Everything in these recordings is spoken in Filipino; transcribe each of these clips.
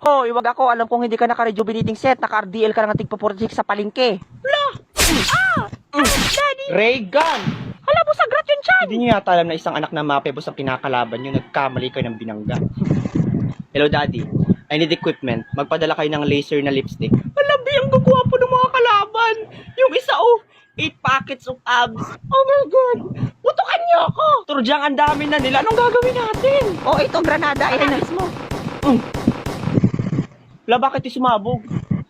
Oh, iwag ako. Alam kong hindi ka naka-rejuvenating set. Naka-RDL ka ng tigpa 46 sa palengke. Daddy! Ray gun! Hala mo, sagrat yun siya! Hindi niyo yata alam na isang anak na mapebos ang kinakalaban niyo, nagkamali kayo ng binangga. Hello, Daddy. I need equipment. Magpadala kayo ng laser na lipstick. Alabi, ang gagwapo ng mga kalaban. Yung isa, 8 packets of abs. Oh my God! Putukan niyo ako! Turdyang, ang dami na nila. Anong gagawin natin? Oh, ito, granada. Inalis mo. La, bakit sumabog?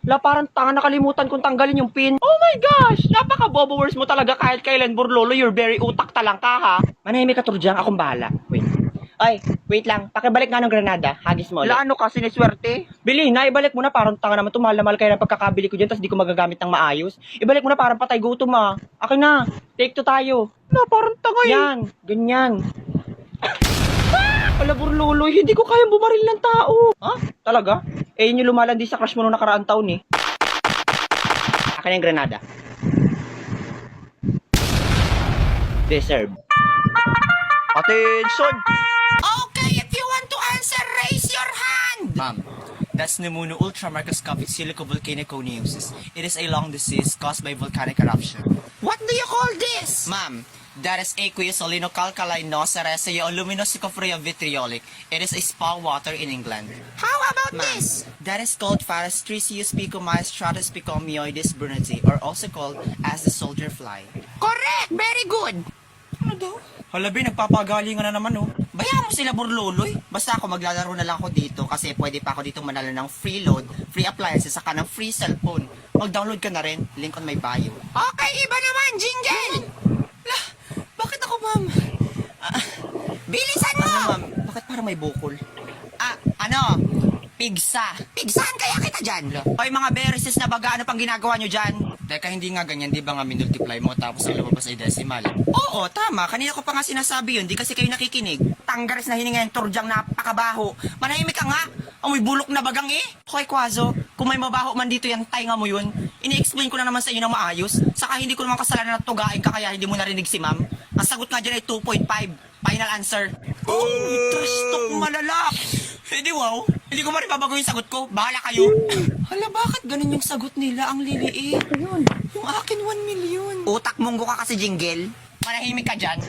La, parang tanga, nakalimutan kong tanggalin yung pin. Oh my gosh! Napaka-bobo words mo talaga kahit kailan, Burlolo. You're very utak talang ka, ha? Manahimik ka, Turdyang. Akong bahala. Wait. Ay, wait lang. Pakibalik nga ng granada. Hagis mo ulit. Wala ano ka, siniswerte? Bili na, ibalik mo na. Parang tanga naman. Mahal na mahal kayo ng pagkakabili ko dyan, tapos di ko magagamit ng maayos. Ibalik mo na, parang patay gutom, ha? Akin na. Take 2 tayo. Na, parang tanga yan. Ganyan. Ala, Burlolo, hindi ko kayang bumaril ng tao. Ha? Talaga? Eh, yun yung lumalandi sa crush mo nung nakaraang taon, eh. Akin na yung granada. Deserve. Attention! Okay, if you want to answer, raise your hand! Ma'am, that's pneumonia ultramicroscopic silicovolcaniconeosis. It is a lung disease caused by volcanic eruption. What do you call this? Ma'am, that is aqueous olinocalcaline luminosicophoria vitriolic. It is a spa water in England. How about Ma'am, this? that is called Pharestricius picomystratus picomioides burneti, or also called as the soldier fly. Correct! Very good! Ano daw? Halabi, nagpapagalingan na naman, oh. Bayaan mo sila, Burloloy. Basta ako, maglalaro na lang ako dito kasi pwede pa ako dito manalo ng free load, free appliances, saka ng free cellphone. Mag-download ka na rin. Link on my bio. Okay, iba naman, jingle! Lah, bakit ako, ma'am? Bilisan mo! Ano, ma'am? Bakit parang may bukol? Ano? Pigsa. Pigsahan kaya kita dyan! Hoy, mga bereses na baga, ano pang ginagawa nyo dyan? Teka, hindi nga ganyan, di ba nga minultiply mo tapos ang lumabas ay decimal? Oo, tama. Kanina ko pa nga sinasabi yun, di kasi kayo nakikinig. Tanggares na hininga yung Turdyang napakabaho. Manahimik ka nga. Amoy bulok na bagang eh. Hoy, Kwazo, kung may mabaho man dito yan, tainga mo yun. Ini-explain ko na naman sa inyo ng maayos. Saka hindi ko naman kasalanan na tugain ka kaya hindi mo narinig si ma'am. Ang sagot nga dyan ay 2.5. Final answer. Oh, trash talk malala. Hindi wow. Hindi ko marin babago yung sagot ko. Bahala kayo. Hala, bakit ganun yung sagot nila? Ang liliit. Yung akin 1 million. Utak munggo ka kasi, jingle. Manahimik ka dyan.